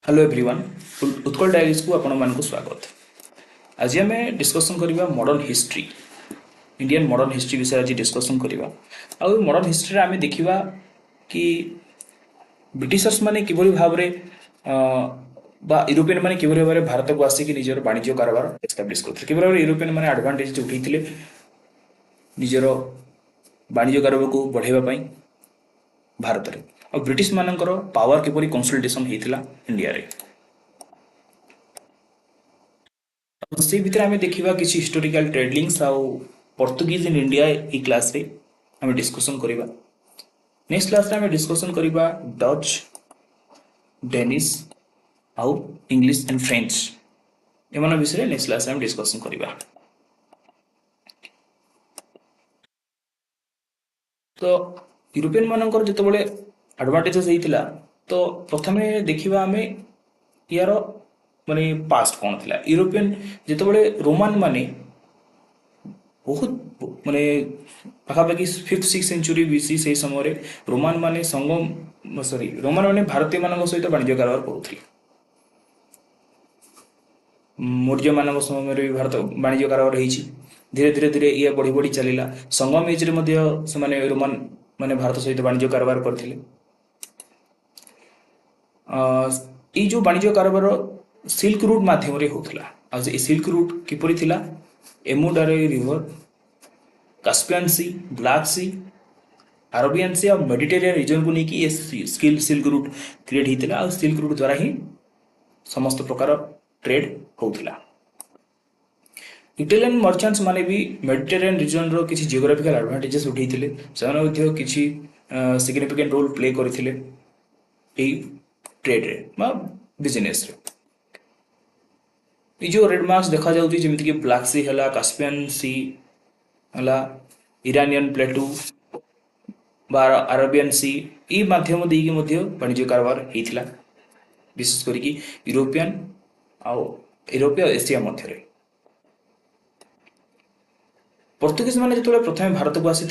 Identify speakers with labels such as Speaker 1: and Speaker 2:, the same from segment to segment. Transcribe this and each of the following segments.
Speaker 1: Hello everyone Utkal diaries को आपण मानक स्वागत। आज आम डिस्कसन करवा modern history Indian modern history विषय आज डिस्कसन करवा। आ मॉडर्न हिस्ट्री आम देखा कि ब्रिटिशर्स माने किभली भाव बा यूरोपियन माने किभली भाव भारत को आसिक निजर वाणिज्य कारोबार एस्टाब्लिश करते किभली भाव यूरोपियन माने एडवांटेज उठाई निजर वाणिज्य कारोबार को बढ़ावा भारत में और ब्रिटिश मानकर पावर किपरि कंसोलिडेशन होता इंडिया रे। से भितर आम देखा किसी हिस्टोरिकल ट्रेडलिंग्स आउ Portuguese in India E class रे आम डिस्कसन करवा। नेक्स्ट क्लास रे आम डिस्कसन करवा डच डेनिश आउ इंग्लिश एंड फ्रेंच एमान विषय नेक्स्ट क्लास रे आम डिस्कसन करवा। तो यूरोपियन मानकर जितेबाला एडवांटेजेस होता तो प्रथमे देखा आम यार माने पास्ट कौन थी यूरोपियन जितेबाला रोमान माने बहुत माने पाखापाखि 5th-6th सेंचुरी बीसी से समय रोमान माने संगम सॉरी रोमान माने भारतीय मान सहित वाणिज्य कारोबार करुले। मौर्य मान समय भी भारत वाणिज्य कारोबार होती धीरे धीरे धीरे ये बढ़ी बढ़ी चलला। संगम एज से रोमान माने भारत सहित वाणिज्य कारोबार करते। ये जो वाणिज्य कारोबार सिल्क रूट माध्यम होता सिल्क रूट किपरि थिला एमोडारे रिवर कास्पियन सी ब्लैक सी अरबियन सी और मेडिटेरियन रीजन को लेकिन ये सिल्क रूट क्रिएट होता और सिल्क रूट द्वारा ही समस्त प्रकार ट्रेड होता। इटालियन मर्चेंट्स माने भी मेडिटेरियन रीजन रो किसी जियोग्राफिकल एडवांटेजेस उठाइथिले से किसी सिग्निफिकेंट रोल प्ले करथिले ए ट्रेड रे बा बिजनेस रे। ये जो रेड मार्क्स देखा जाउती जेमिति कि ब्लैक सी हला कास्पियन सी हला इरानियन प्लेटू बा अरबियन सी ई माध्यम देकी मध्य वाणिज्य कारोबार होता विशेष करके यूरोपियन आउ यूरोपीय एशिया मध्य। पोर्तुगीज माने जो प्रथम भारत को आसी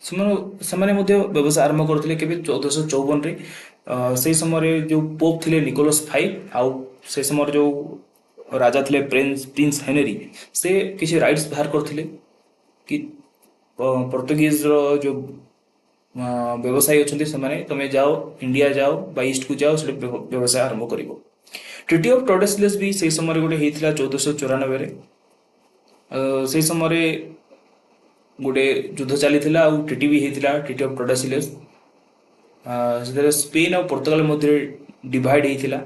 Speaker 1: व्यवसाय आरंभ करते 1454 से समय जो पोप थे निकोलस फाइव आउ से समय जो राजा थे प्रिंस हेनरी से किसी राइट्स बाहर करते कि पोर्तुगीज रो जो व्यवसायी अच्छा से तुम जाओ इंडिया जाओ बा ईस्ट को जाओ से व्यवसाय आरंभ कर। ट्रिटी ऑफ टोर्डेसलेस भी से समय गोटे होता 1494 से समय गोटे युद्ध चली ट्रिटी भी होता ट्रिटी ऑफ टोर्डेसलेस स्पेन और पोर्तुगाल मध्य डिवाइड होता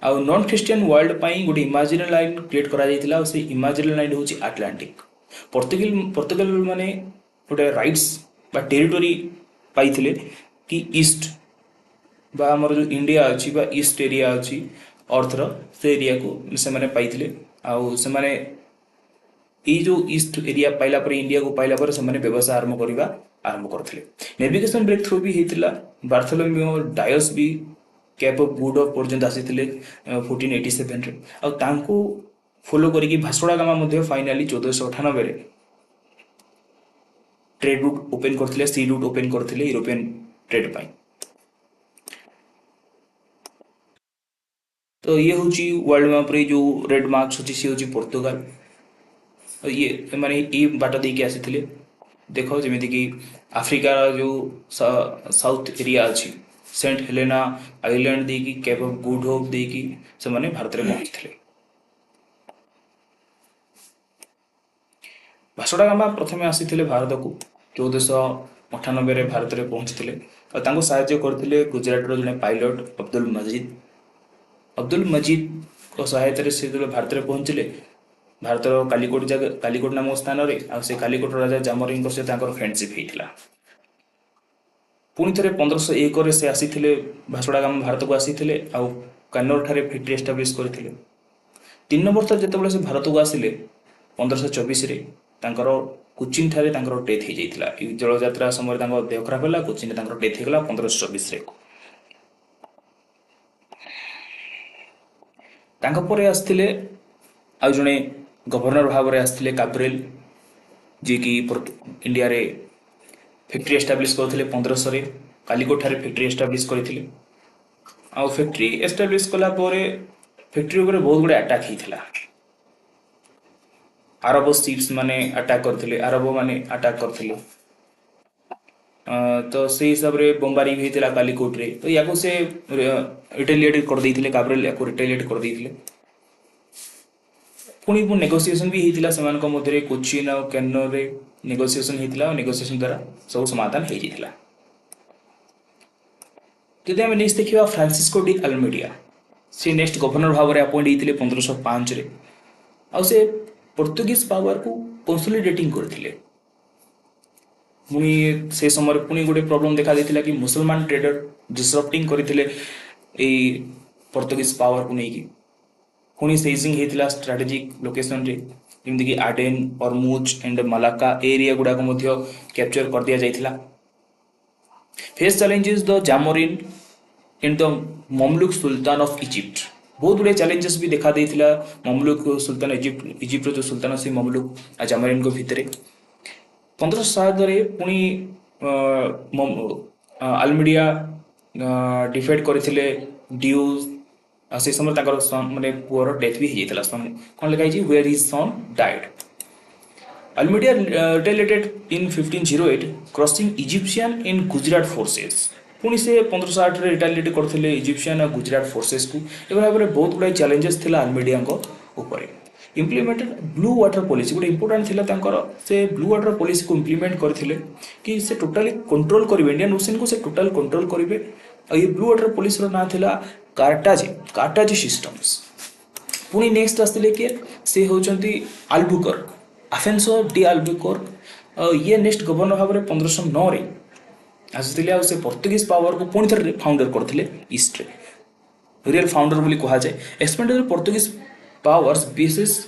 Speaker 1: आ नॉन क्रिश्चियन वर्ल्ड पाई गोटे इमेजिनरी लाइन क्रिएट करा से इमेजिनरी लाइन हूँ आटलांटिक। पोर्तुगाल माने गोटे राइट्स बा टेरिटोरी पाइथिले कि ईस्ट बा हमर जो इंडिया अच्छी बा ईस्ट एरिया अच्छी अर्थर से एरिया को से माने पाइथिले आउ से माने ये जो ईस्ट एरिया पाइला पर इंडिया को पाइला पर से माने व्यवसाय आरंभ करथिले। नेविगेशन ब्रेक थ्रू भी होता बार्थोलोमेओ डायस भी कैप ऑफ गुड ऑफ पर्यंत आसीथिले 1487 रे आ तांको फॉलो करिकी भास्कोडा गामा मध्ये फाइनली 1498 रे ट्रेड रूट ओपन करथिले सी रूट ओपन करथिले यूरोपियन ट्रेड पाई। तो ये हूँ वर्ल्ड मैप रे जो रेड मार्क्स अच्छी सी हूँ पोर्तुगाल ये माने ये बाट देके आसी देख जमीती कि आफ्रिका जो साउथ एरिया अच्छी सेंट हेलेना आइलैंड देकी कैप ऑफ गुड होप देकी से माने भारत में पहुंची। भास्कोडा गामा प्रथमे आसी भारत को 1498 भारत में पहुंची और साहाय्य करते गुजरात जड़े पायलट अब्दुल मजीद को सहायता से भारत में पहुंचले। भारत कालीकोट नामक स्थान में कालीकोट राजा जामोरिंग सहित फ्रेंडशिप होता। पुणी थे 1501 से आसी भास्कोडा गामा भारत को आसी कन्नौर ठारे फैक्ट्री एस्टाब्लिश करते। 3 नंबर थर जिते से भारत को आसिले 1524 कोचिन ठारे डेथ हो जाता जल यात्रा समय देह खराब है कोचिन डेथ होगा 1524 आसते आ जड़े गवर्नर भाव में आसते काब्रेल जी की इंडिया रे फैक्ट्री एस्टाब्लिश करते 1500 कालिकोट ठारे फैक्ट्री एस्टाब्लिश करथिले आ फैक्ट्री एस्टाब्लिश कला पोरे फैक्ट्री ऊपर बहुत गुडे अटैक हिथिला अरब शिप्स माने अटैक करथिले अरब माने अटैक करथिले तो से हिसाब रे बमबारी भी होता कालीकोट रे तो या से रिटेलिएट कर देइथिले काबरेल या रिटेलिएट कर देइथिले पुणी पुणी नेगोसिएशन भी होता सेमानक मध्यरे कोचिन और कैनर रे नेगोसिएशन होता और नेगोसिएशन द्वारा सब समाधान हो जाता जदि आम नेक्स्ट देखा फ्रांसिस्को डी अल्मेडिया से नेक्स्ट गवर्नर भाव में अपॉइंट होते 1505 रे आ से पोर्तुगीज पावर को कंसोलिडेटिंग करथिले पुणी से समय पुणी गोटे प्रॉब्लम देखा देथिला कि मुसलमान ट्रेडर डिसरप्टिंग करथिले ए पोर्तुगीज पावर को लेकिन पुणी सेजिंग होता स्ट्राटेजिक लोकेशन रे जमीक Aden Ormuz and Malacca area गुड़ाक कैप्चर कर दिया जाइथिला faces challenges the Zamorin and the Mamluk sultan of Egypt बहुत गुड़े चैलेंजेस भी देखा देइथिला ममलुक सुल्तान इजिप्ट जो सुल्तान से ममलुक आ जामोरिन को भितरे 1507 रे पुणी अल्मेडिया डिफेट करथिले ड्यूज से समय माने पुअर डेथ भी होता कौन लिखाई where his son died Almeida retaliated in 1508 crushing Egyptian in Gujarat forces पुणी से 1560 रे रिटेलिएट करथिले इजिप्शियन और गुजरात फोर्सेस को एवं भाव में बहुत गुड़ा चैलेंजेस थिला अल्मेडिया ऊपर इम्प्लीमेंटेड ब्लू वाटर पॉलिसी गोटे इंपोर्टेंट थिला तांकर से ब्लू वाटर पॉलिसी को इम्प्लीमेंट करथिले कि से टोटली कंट्रोल करिवे इंडियन ओशन को से टोटल कंट्रोल करिवे और ये ब्लू वाटर पॉलिसी रो ना थिला कार्टाजी सिस्टम्स पुणी नेक्स्ट आसते कि से होचंती अल्बुकर्क अफेंसो डी अल्बुकर्क ये नेक्स्ट गवर्नर भाव में 1509 रे आसते से पोर्तुगीज पावर को पुणी थे फाउंडर करथिले ईस्ट रे रियल फाउंडर बोली कहा जाए expanded Portuguese powers bases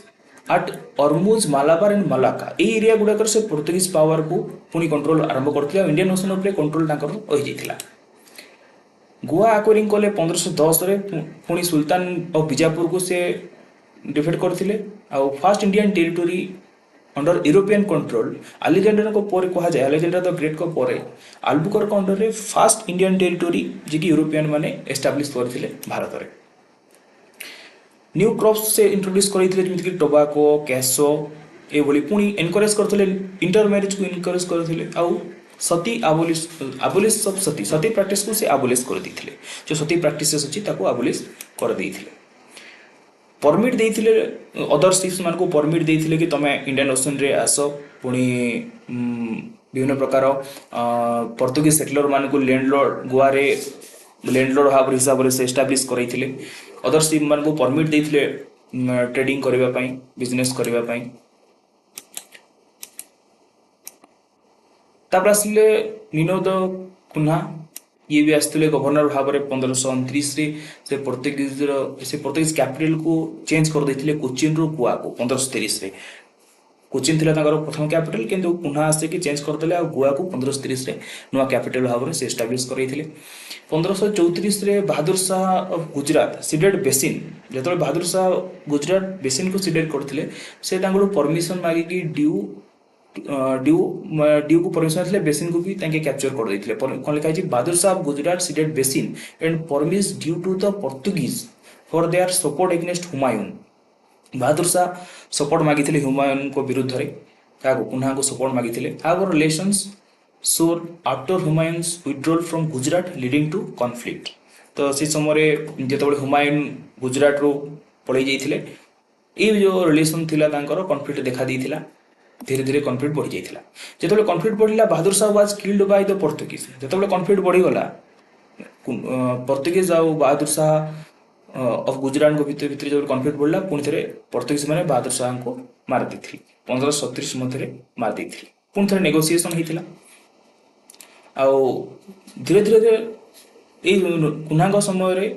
Speaker 1: at Ormuz Malabar and Malacca ए एरिया गुड़ाकर से पोर्तुगीज पावर को पुणी कंट्रोल आरंभ करथिले इंडियन ओशन उपर कंट्रोल तांकर होई जाइथिला गोवा आक्वायरिंग कले 1510 रे पुणी सुल्तान ऑफ बीजापुर को से डिफेट करथिले आ first Indian territory under European control Alexander को पर कहा जाए अलेक्जेंडर द ग्रेट को पर अल्बुकर्क अंडर रे फर्स्ट इंडियन टेरिटोरी जे कि यूरोपियन माने एस्टाब्लिश करथिले भारत रे न्यू क्रॉप्स से इंट्रोड्यूस करथिले जेमिति कि टोबाको कैसो ए बोली पुणी एनकरेज करथिले इंटर मैरिज को एनकरेज करथिले आ सती आबोलिश सब सती प्रैक्टिस को से आबोलिश कर देथिले जो सती प्रैक्टिसेस अछि ताको आबोलिश कर देथिले परमिट देथिले अदर शिप्स मान को परमिट देथिले कि तमे इंडियन ओशन रे आसो पुणी विभिन्न प्रकार पोर्तुगीज सेटलर मान को लैंडलॉर्ड गोवा रे लैंडलॉर्ड भाव हिसाब से एस्टाब्लिश करैथिले अदर शिप मान को परमिट देथिले ट्रेडिंग करबा पई बिजनेस करबा पई तापर आसले निनोद कुन्हा ये भी आसते गवर्नर भाव में 1529 से पोर्तुगीज कैपिटल को चेंज कर देथिले कोचिन रो गोवा को 1530 रे कोचिन थिला तांकर प्रथम कैपिटल किंतु पुनः आसे कि चेंज करदेले आ गोवा को 1530 रे नुआ कैपिटल भाव में से एस्टाब्लिश करैथिले 1534 रे बहादुर शाह ऑफ गुजरात सीडेड बेसिन जतले बहादुर शाह गुजरात बेसिन को सीडेड करथिले से तांगरो परमिशन मागी कि ड्यू को परमिशन थे बेसिन को भी कैप्चर कर देथिले कौन लिखा है Bahadur Shah Gujarat ceded Bassein and permits due to the Portuguese for their support against Humayun Bahadur Shah support मागी हुमायून को विरुद्ध रे पुनः को सपोर्ट मागी however relations sour after Humayun's withdrawal from Gujarat leading to conflict तो से समय जिते हुमायून गुजरात रो पड़े जाइथिले ये जो रिलेशन थिला तांकर कॉन्फ्लिक्ट देखा देइथिला धीरे धीरे कॉन्फ्लिक्ट बढ़ी जाइथिला जेतबे कॉन्फ्लिक्ट बढ़िला Bahadur Shah was killed by the Portuguese जेतबे कॉन्फ्लिक्ट बढ़ी गला पोर्तुगीज आ बहादुर शाह ऑफ गुजरात को भीतर भीतर जब कॉन्फ्लिक्ट बढ़ला पुणी थे पोर्तुगीज माने बहादुर शाह को मार देथिले 1537 मध्य मार देथिले पुणी थे नेगोशिएशन होइथिला आ धीरे धीरे ए कुनांग समय रे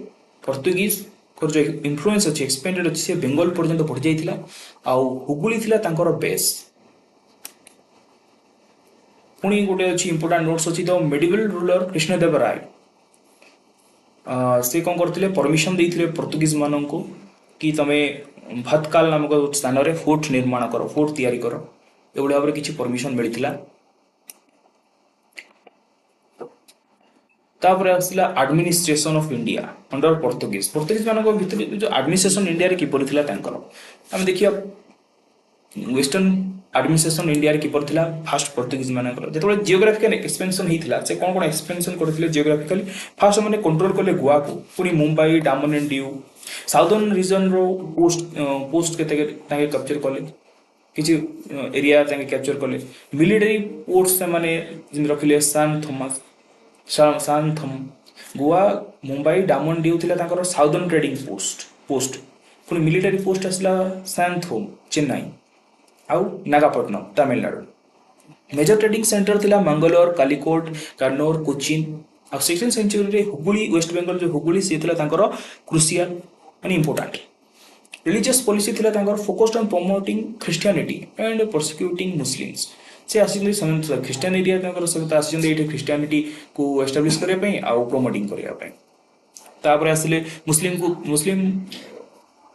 Speaker 1: पोर्तुगीज को जो इन्फ्लुएंस अछि एक्सपेंडेड अछि से बंगाल पर्यंत बढ़ जाइथिला आ हुगुली थिला तांकर बेस पुणी गोटे अच्छी इंपोर्टाट नोट्स अच्छी तो मेडिवल रूलर कृष्णदेव राय से कौन करते परमिशन देते पोर्तुगीज मान को कि तमे भतकाल नामक स्थान रे फोर्ट निर्माण कर फोर्ट तैयारी कर एभली भाव में किसी परमिशन मिलता तापर आसला administration of India under Portuguese मानक भितर जो एडमिनिस्ट्रेशन इंडिया रे किपर थिला तांकर हम देखिया वेस्टर्न एडमिनिस्ट्रेशन इंडिया रे किपर थिला फास्ट पोर्तुगीज मानकर जेतबे जियोग्राफिकल एक्सपेंशन हिथिला से कोन कोन एक्सपेंशन करथिले जियोग्राफिकली फास्ट माने कंट्रोल करले गोवा को पुनी Mumbai Daman and Diu southern region रो पोस्ट केते ताके कैप्चर करले किछि एरिया ताके कैप्चर करले मिलिटरी पोर्ट्स से माने जिन रखिले सांथम गोवा मुंबई डामन ड्यू थिला ताकर साउदर्न ट्रेडिंग पोस्ट पुनी मिलिटरी पोस्ट आसला सांथोम चेन्नई आउ Nagapattinam Tamil Nadu major trading centre थिला मंगलोर कालिकोट कन्नौर कोचिन आ 16th सेंचुरी रे हुगली वेस्ट बेंगल जो हुगली से थिला तांकर crucial and important religious policy थिला तांकर focused on promoting Christianity and prosecuting Muslims से आसी क्रिश्चियन एरिया तांकर सहित आसी एठी क्रिश्चियनिटी को एस्टाब्लिश करया पई आ प्रमोटिंग करया पई तापर आसिले Muslim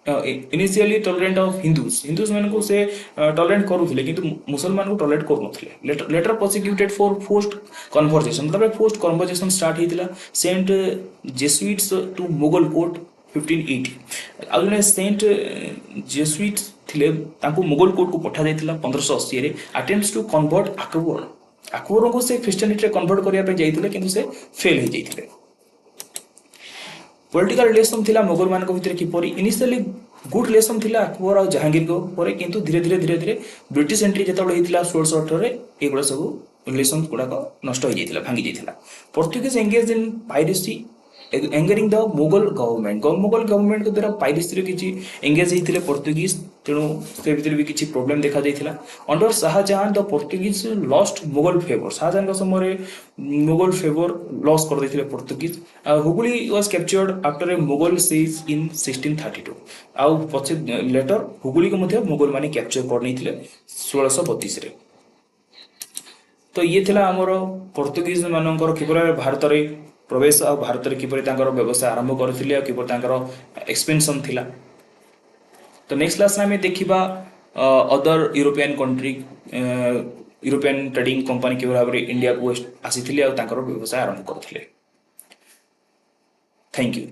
Speaker 1: initially tolerant of Hindus मान को से टॉलरेंट करूथिले किंतु मुसलमान को टॉलरेट करूनथिले later prosecuted for forced conversation मतलब फोर्स्ड कन्वर्सेशन स्टार्ट हितिला sent Jesuits to Mughal court 1580 आ जने सेंट जेसुइट्स थिले तांको मुगल कोर्ट को पठा जायतिला 1580 रे अटेम्प्ट्स टू कन्वर्ट अकबर को से क्रिश्चियनिटी रे कन्वर्ट करिया पे जायतिले किंतु से फेल हे जायतिले पॉलिटिकल रिलेशन थिला मुगल मान को भितर किपरि इनिशियली गुड रिलेशन थिला अकबर और जहांगीर को परे किंतु धीरे धीरे ब्रिटिश एंट्री जेतबे हितिला 1618 रे एगुडा सब रिलेशन गुडा को नष्ट हो जायतिला भांगी जायतिला Portuguese engage in piracy angering the Mughal government को द्वारा पायरेसी रे किछि एंगेज हितिले पोर्तुगीज तेणु से भितर भी किछि प्रॉब्लम देखा जायतिला under Shahjahan the Portuguese lost Mughal favour Shahjahan का समय मुगल फेवर लॉस कर देथिले Portuguese Hooghly was captured after a Mughal siege in 1632 आउ पछे लेटर हुगली को मध्ये मुगल माने कैप्चर कर नैथिले 1632 रे तो ये थिला हमरो पोर्तुगीज मानकर किपर भारत रे प्रवेश आ भारत रे किपर तांकर व्यवसाय आरंभ करथिले आ किपर तांकर एक्सपेंशन थिला तो नेक्स्ट क्लास में देखिबा other European country European trading company के भाव इंडिया को आसीथिले आ तांकर व्यवसाय आरंभ करथिले थैंक यू।